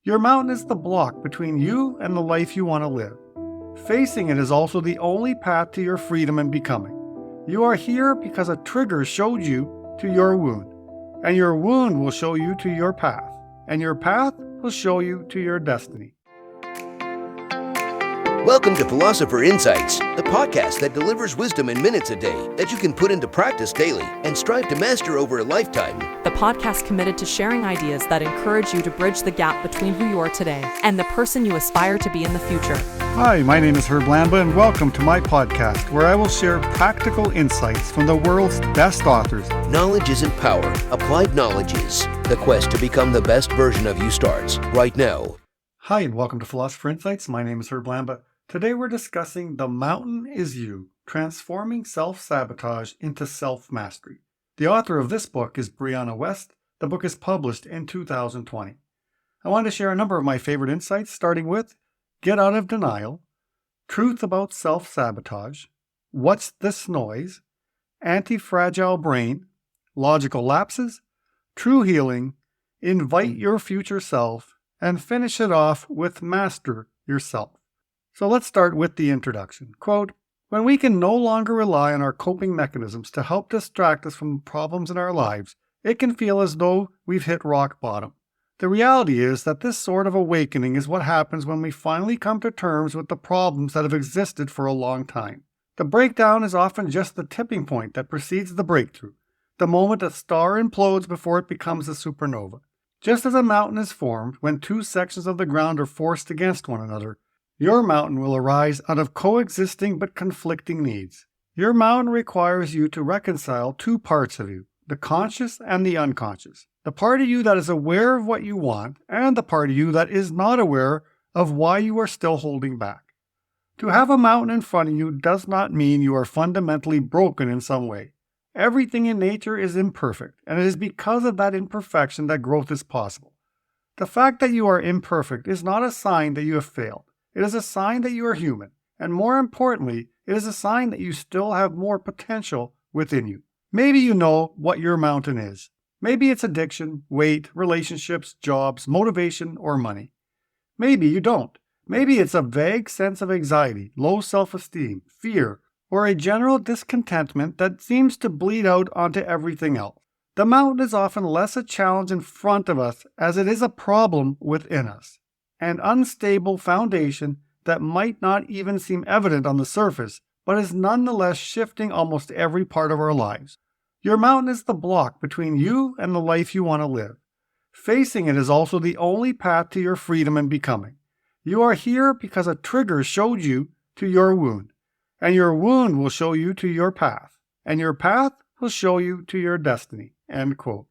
Your mountain is the block between you and the life you want to live. Facing it is also the only path to your freedom and becoming. You are here because a trigger showed you to your wound, and your wound will show you to your path, and your path will show you to your destiny. Welcome to Philosopher Insights, the podcast that delivers wisdom in minutes a day that you can put into practice daily and strive to master over a lifetime. The podcast committed to sharing ideas that encourage you to bridge the gap between who you are today and the person you aspire to be in the future. Hi, my name is Herb Lamba, and welcome to my podcast where I will share practical insights from the world's best authors. Knowledge isn't power. Applied knowledge is. The quest to become the best version of you starts right now. Hi, and welcome to Philosopher Insights. My name is Herb Lamba. Today we're discussing The Mountain is You, Transforming Self-Sabotage into Self-Mastery. The author of this book is Brianna Wiest. The book is published in 2020. I wanted to share a number of my favorite insights, starting with Get Out of Denial, Truth About Self-Sabotage, What's This Noise, Anti-Fragile Brain, Logical Lapses, True Healing, Invite Your Future Self, and finish it off with Master Yourself. So let's start with the introduction. Quote, "When we can no longer rely on our coping mechanisms to help distract us from problems in our lives, it can feel as though we've hit rock bottom. The reality is that this sort of awakening is what happens when we finally come to terms with the problems that have existed for a long time. The breakdown is often just the tipping point that precedes the breakthrough, the moment a star implodes before it becomes a supernova. Just as a mountain is formed when two sections of the ground are forced against one another, your mountain will arise out of coexisting but conflicting needs. Your mountain requires you to reconcile two parts of you, the conscious and the unconscious. The part of you that is aware of what you want and the part of you that is not aware of why you are still holding back. To have a mountain in front of you does not mean you are fundamentally broken in some way. Everything in nature is imperfect, and it is because of that imperfection that growth is possible. The fact that you are imperfect is not a sign that you have failed. It is a sign that you are human, and more importantly, it is a sign that you still have more potential within you. Maybe you know what your mountain is. Maybe it's addiction, weight, relationships, jobs, motivation, or money. Maybe you don't. Maybe it's a vague sense of anxiety, low self-esteem, fear, or a general discontentment that seems to bleed out onto everything else. The mountain is often less a challenge in front of us as it is a problem within us. An unstable foundation that might not even seem evident on the surface, but is nonetheless shifting almost every part of our lives. Your mountain is the block between you and the life you want to live. Facing it is also the only path to your freedom and becoming. You are here because a trigger showed you to your wound, and your wound will show you to your path, and your path will show you to your destiny." End quote.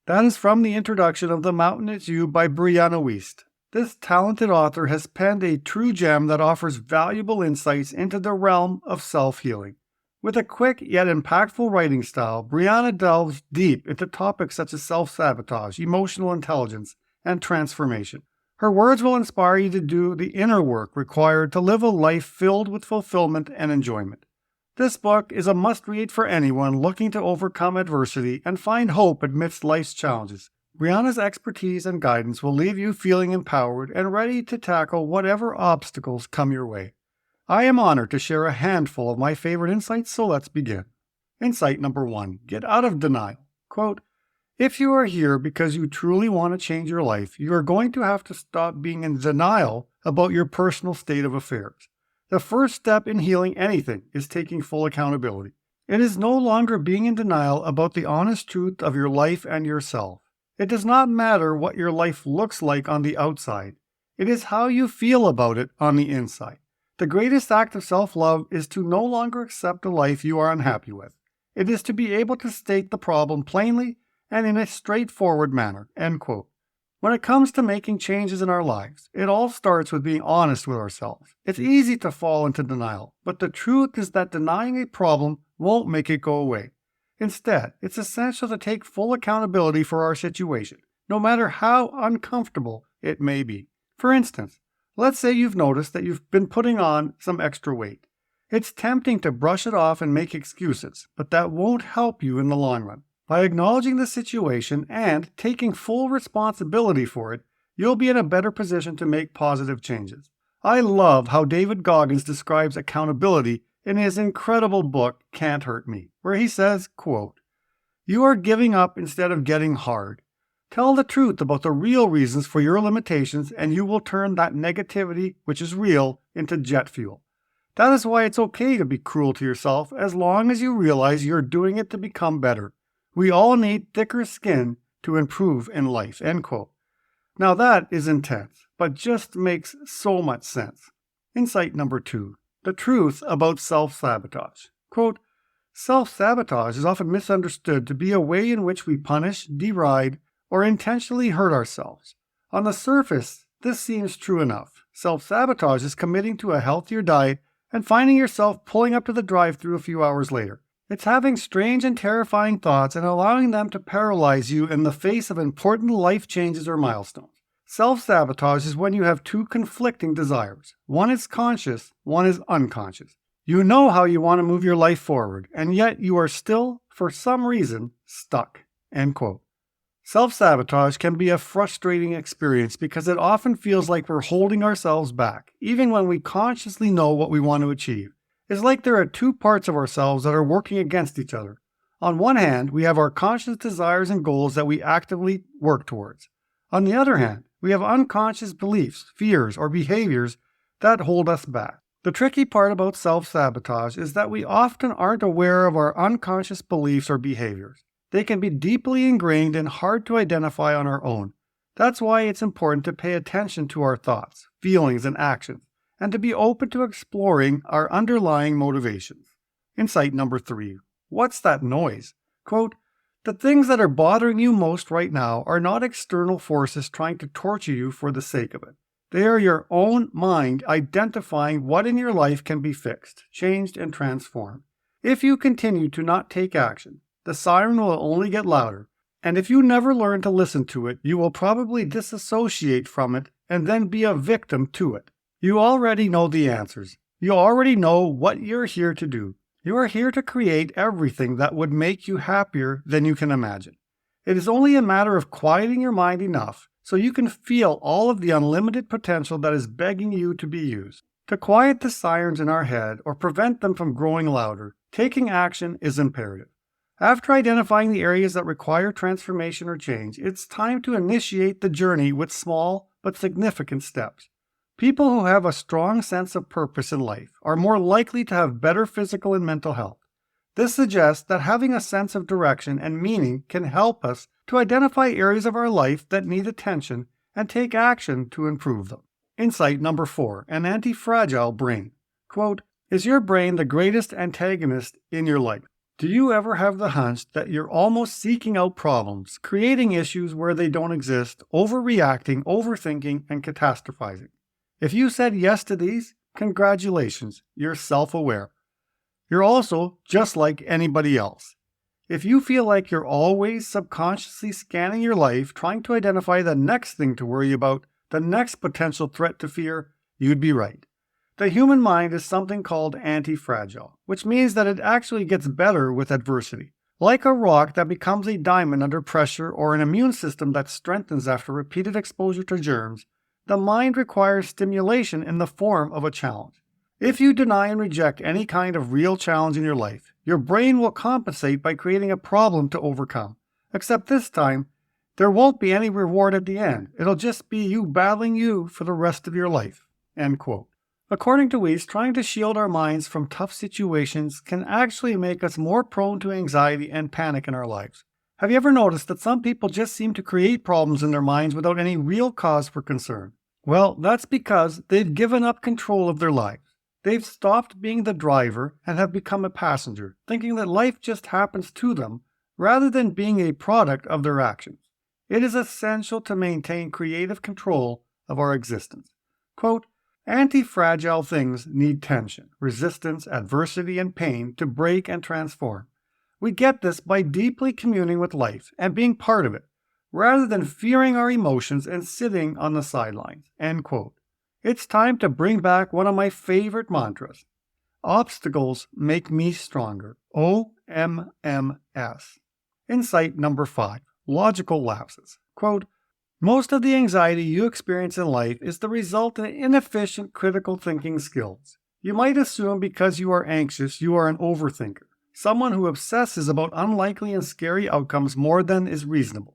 That is from the introduction of The Mountain is You by Brianna Wiest. This talented author has penned a true gem that offers valuable insights into the realm of self-healing. With a quick yet impactful writing style, Brianna delves deep into topics such as self-sabotage, emotional intelligence, and transformation. Her words will inspire you to do the inner work required to live a life filled with fulfillment and enjoyment. This book is a must-read for anyone looking to overcome adversity and find hope amidst life's challenges. Brianna's expertise and guidance will leave you feeling empowered and ready to tackle whatever obstacles come your way. I am honored to share a handful of my favorite insights, so let's begin. Insight number 1. Get out of denial. Quote, "If you are here because you truly want to change your life, you are going to have to stop being in denial about your personal state of affairs. The first step in healing anything is taking full accountability. It is no longer being in denial about the honest truth of your life and yourself. It does not matter what your life looks like on the outside. It is how you feel about it on the inside. The greatest act of self-love is to no longer accept a life you are unhappy with. It is to be able to state the problem plainly and in a straightforward manner." End quote. When it comes to making changes in our lives, it all starts with being honest with ourselves. It's easy to fall into denial, but the truth is that denying a problem won't make it go away. Instead, it's essential to take full accountability for our situation, no matter how uncomfortable it may be. For instance, let's say you've noticed that you've been putting on some extra weight. It's tempting to brush it off and make excuses, but that won't help you in the long run. By acknowledging the situation and taking full responsibility for it, you'll be in a better position to make positive changes. I love how David Goggins describes accountability in his incredible book, Can't Hurt Me, where he says, quote, "You are giving up instead of getting hard. Tell the truth about the real reasons for your limitations, and you will turn that negativity, which is real, into jet fuel. That is why it's okay to be cruel to yourself as long as you realize you're doing it to become better. We all need thicker skin to improve in life." End quote. Now that is intense, but just makes so much sense. Insight number 2, the truth about self-sabotage. Quote, "Self-sabotage is often misunderstood to be a way in which we punish, deride, or intentionally hurt ourselves. On the surface, this seems true enough. Self-sabotage is committing to a healthier diet and finding yourself pulling up to the drive-thru a few hours later. It's having strange and terrifying thoughts and allowing them to paralyze you in the face of important life changes or milestones. Self-sabotage is when you have two conflicting desires. One is conscious, one is unconscious. You know how you want to move your life forward, and yet you are still, for some reason, stuck." End quote. Self-sabotage can be a frustrating experience because it often feels like we're holding ourselves back, even when we consciously know what we want to achieve. It's like there are two parts of ourselves that are working against each other. On one hand, we have our conscious desires and goals that we actively work towards. On the other hand, we have unconscious beliefs, fears, or behaviors that hold us back. The tricky part about self-sabotage is that we often aren't aware of our unconscious beliefs or behaviors. They can be deeply ingrained and hard to identify on our own. That's why it's important to pay attention to our thoughts, feelings, and actions, and to be open to exploring our underlying motivations. Insight number 3. What's that noise? Quote, "The things that are bothering you most right now are not external forces trying to torture you for the sake of it. They are your own mind identifying what in your life can be fixed, changed, and transformed. If you continue to not take action, the siren will only get louder, and if you never learn to listen to it, you will probably disassociate from it and then be a victim to it. You already know the answers. You already know what you're here to do. You are here to create everything that would make you happier than you can imagine. It is only a matter of quieting your mind enough so you can feel all of the unlimited potential that is begging you to be used. To quiet the sirens in our head or prevent them from growing louder, taking action is imperative. After identifying the areas that require transformation or change, it's time to initiate the journey with small but significant steps. People who have a strong sense of purpose in life are more likely to have better physical and mental health. This suggests that having a sense of direction and meaning can help us to identify areas of our life that need attention and take action to improve them. Insight number 4, an anti-fragile brain. Quote, "Is your brain the greatest antagonist in your life? Do you ever have the hunch that you're almost seeking out problems, creating issues where they don't exist, overreacting, overthinking, and catastrophizing? If you said yes to these, congratulations, you're self-aware. You're also just like anybody else. If you feel like you're always subconsciously scanning your life, trying to identify the next thing to worry about, the next potential threat to fear, you'd be right. The human mind is something called anti-fragile, which means that it actually gets better with adversity. Like a rock that becomes a diamond under pressure or an immune system that strengthens after repeated exposure to germs, the mind requires stimulation in the form of a challenge. If you deny and reject any kind of real challenge in your life, your brain will compensate by creating a problem to overcome. Except this time, there won't be any reward at the end. It'll just be you battling you for the rest of your life." End quote. According to Wiest, trying to shield our minds from tough situations can actually make us more prone to anxiety and panic in our lives. Have you ever noticed that some people just seem to create problems in their minds without any real cause for concern? Well, that's because they've given up control of their lives. They've stopped being the driver and have become a passenger, thinking that life just happens to them rather than being a product of their actions. It is essential to maintain creative control of our existence. Quote, "Anti-fragile things need tension, resistance, adversity, and pain to break and transform. We get this by deeply communing with life and being part of it, rather than fearing our emotions and sitting on the sidelines." End quote. It's time to bring back one of my favorite mantras. Obstacles make me stronger. OMMS. Insight number 5, logical lapses. Quote, Most of the anxiety you experience in life is the result of inefficient critical thinking skills. You might assume because you are anxious, you are an overthinker, someone who obsesses about unlikely and scary outcomes more than is reasonable.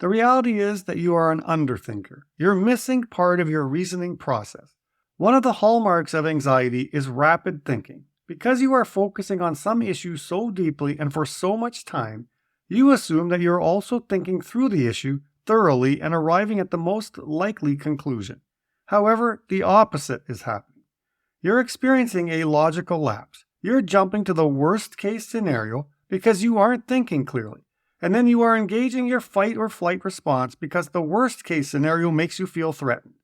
The reality is that you are an underthinker. You're missing part of your reasoning process. One of the hallmarks of anxiety is rapid thinking. Because you are focusing on some issue so deeply and for so much time, you assume that you're also thinking through the issue thoroughly and arriving at the most likely conclusion. However, the opposite is happening. You're experiencing a logical lapse. You're jumping to the worst case scenario because you aren't thinking clearly. And then you are engaging your fight or flight response because the worst case scenario makes you feel threatened.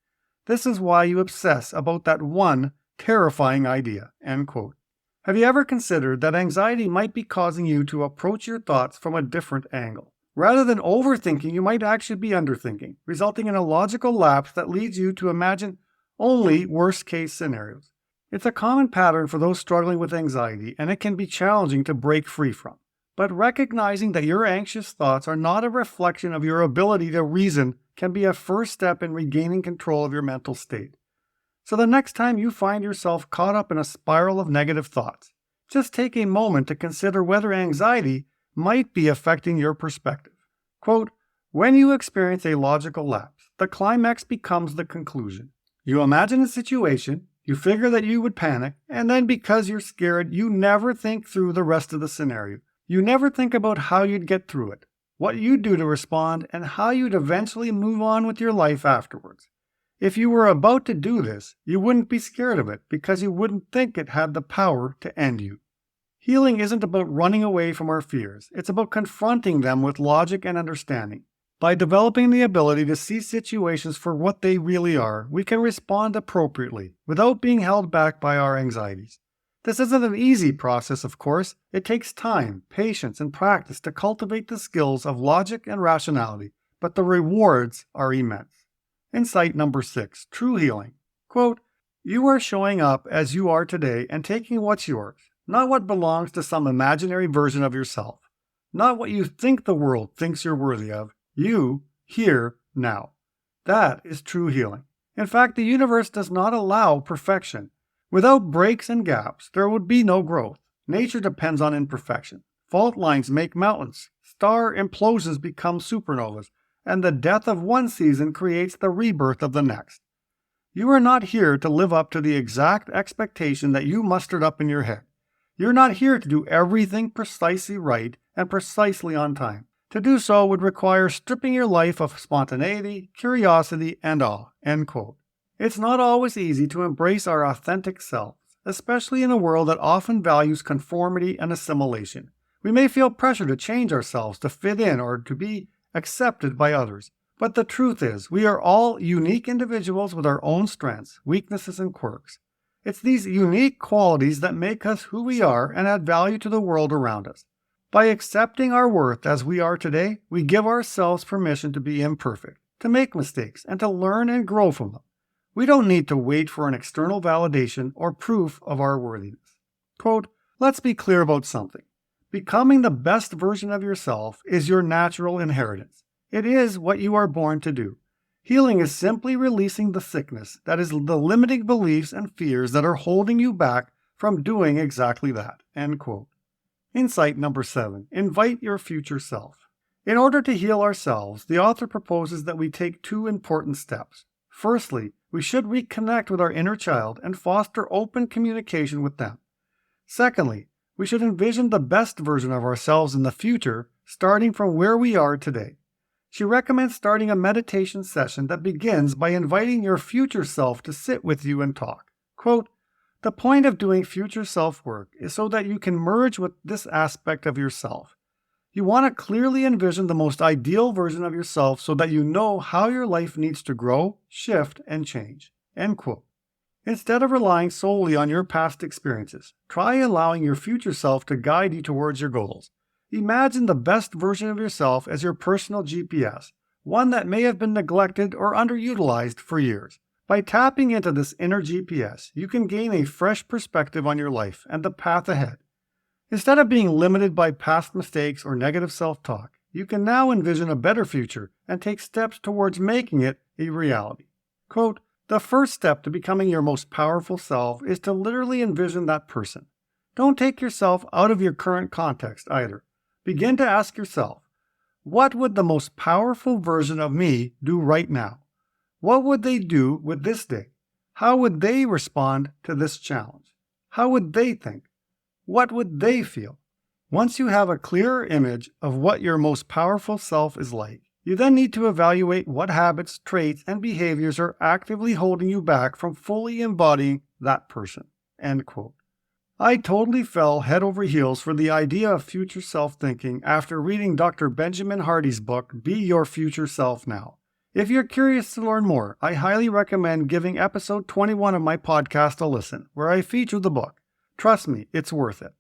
This is why you obsess about that one terrifying idea." End quote. Have you ever considered that anxiety might be causing you to approach your thoughts from a different angle? Rather than overthinking, you might actually be underthinking, resulting in a logical lapse that leads you to imagine only worst-case scenarios. It's a common pattern for those struggling with anxiety, and it can be challenging to break free from. But recognizing that your anxious thoughts are not a reflection of your ability to reason can be a first step in regaining control of your mental state. So the next time you find yourself caught up in a spiral of negative thoughts, just take a moment to consider whether anxiety might be affecting your perspective. Quote, "When you experience a logical lapse, the climax becomes the conclusion. You imagine a situation, you figure that you would panic, and then because you're scared, you never think through the rest of the scenario. You never think about how you'd get through it, what you'd do to respond, and how you'd eventually move on with your life afterwards. If you were about to do this, you wouldn't be scared of it because you wouldn't think it had the power to end you." Healing isn't about running away from our fears. It's about confronting them with logic and understanding. By developing the ability to see situations for what they really are, we can respond appropriately without being held back by our anxieties. This isn't an easy process, of course. It takes time, patience, and practice to cultivate the skills of logic and rationality, but the rewards are immense. Insight number 6, true healing. Quote, "You are showing up as you are today and taking what's yours, not what belongs to some imaginary version of yourself, not what you think the world thinks you're worthy of, you, here, now. That is true healing. In fact, the universe does not allow perfection. Without breaks and gaps, there would be no growth. Nature depends on imperfection. Fault lines make mountains. Star implosions become supernovas, and the death of one season creates the rebirth of the next. You are not here to live up to the exact expectation that you mustered up in your head. You're not here to do everything precisely right and precisely on time. To do so would require stripping your life of spontaneity, curiosity, and awe." End quote. It's not always easy to embrace our authentic selves, especially in a world that often values conformity and assimilation. We may feel pressure to change ourselves to fit in or to be accepted by others. But the truth is, we are all unique individuals with our own strengths, weaknesses, and quirks. It's these unique qualities that make us who we are and add value to the world around us. By accepting our worth as we are today, we give ourselves permission to be imperfect, to make mistakes, and to learn and grow from them. We don't need to wait for an external validation or proof of our worthiness. Quote, "Let's be clear about something. Becoming the best version of yourself is your natural inheritance. It is what you are born to do. Healing is simply releasing the sickness, that is, the limiting beliefs and fears that are holding you back from doing exactly that." End quote. Insight number 7, invite your future self. In order to heal ourselves, the author proposes that we take 2 important steps. Firstly, we should reconnect with our inner child and foster open communication with them. Secondly, we should envision the best version of ourselves in the future, starting from where we are today. She recommends starting a meditation session that begins by inviting your future self to sit with you and talk. Quote, "The point of doing future self-work is so that you can merge with this aspect of yourself. You want to clearly envision the most ideal version of yourself so that you know how your life needs to grow, shift, and change." End quote. Instead of relying solely on your past experiences, try allowing your future self to guide you towards your goals. Imagine the best version of yourself as your personal GPS, one that may have been neglected or underutilized for years. By tapping into this inner GPS, you can gain a fresh perspective on your life and the path ahead. Instead of being limited by past mistakes or negative self-talk, you can now envision a better future and take steps towards making it a reality. Quote, "The first step to becoming your most powerful self is to literally envision that person. Don't take yourself out of your current context either. Begin to ask yourself, what would the most powerful version of me do right now? What would they do with this day? How would they respond to this challenge? How would they think? What would they feel?" Once you have a clearer image of what your most powerful self is like, you then need to evaluate what habits, traits, and behaviors are actively holding you back from fully embodying that person. End quote. I totally fell head over heels for the idea of future self-thinking after reading Dr. Benjamin Hardy's book, Be Your Future Self Now. If you're curious to learn more, I highly recommend giving episode 21 of my podcast a listen, where I feature the book. Trust me, it's worth it.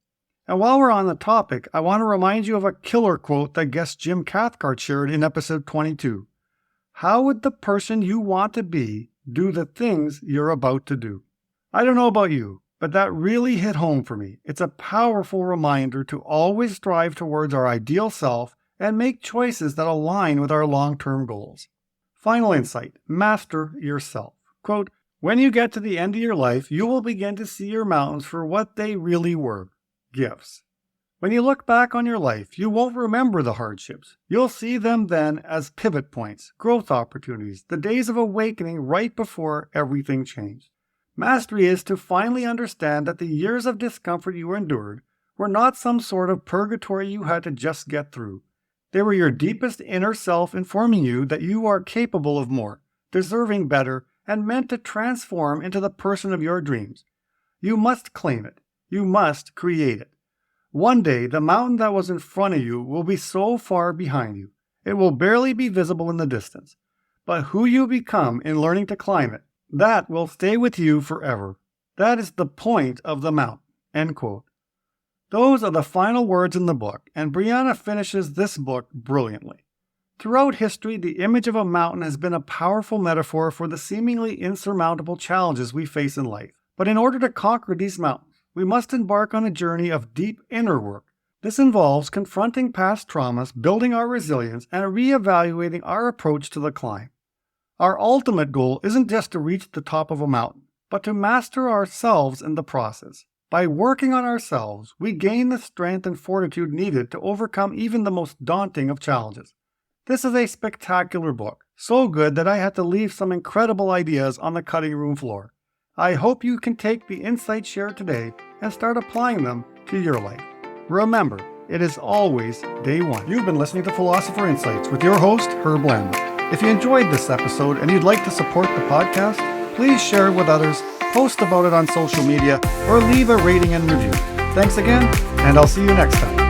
And while we're on the topic, I want to remind you of a killer quote that guest Jim Cathcart shared in episode 22. How would the person you want to be do the things you're about to do? I don't know about you, but that really hit home for me. It's a powerful reminder to always strive towards our ideal self and make choices that align with our long-term goals. Final insight, master yourself. Quote, "When you get to the end of your life, you will begin to see your mountains for what they really were. Gifts. When you look back on your life, you won't remember the hardships. You'll see them then as pivot points, growth opportunities, the days of awakening right before everything changed. Mastery is to finally understand that the years of discomfort you endured were not some sort of purgatory you had to just get through. They were your deepest inner self informing you that you are capable of more, deserving better, and meant to transform into the person of your dreams. You must claim it. You must create it. One day, the mountain that was in front of you will be so far behind you, it will barely be visible in the distance. But who you become in learning to climb it, that will stay with you forever. That is the point of the mountain." End quote. Those are the final words in the book, and Brianna finishes this book brilliantly. Throughout history, the image of a mountain has been a powerful metaphor for the seemingly insurmountable challenges we face in life. But in order to conquer these mountains, we must embark on a journey of deep inner work. This involves confronting past traumas, building our resilience, and reevaluating our approach to the climb. Our ultimate goal isn't just to reach the top of a mountain, but to master ourselves in the process. By working on ourselves, we gain the strength and fortitude needed to overcome even the most daunting of challenges. This is a spectacular book, so good that I had to leave some incredible ideas on the cutting room floor. I hope you can take the insights shared today and start applying them to your life. Remember, it is always day one. You've been listening to Philosopher Insights with your host, Herb Lambert. If you enjoyed this episode and you'd like to support the podcast, please share it with others, post about it on social media, or leave a rating and review. Thanks again, and I'll see you next time.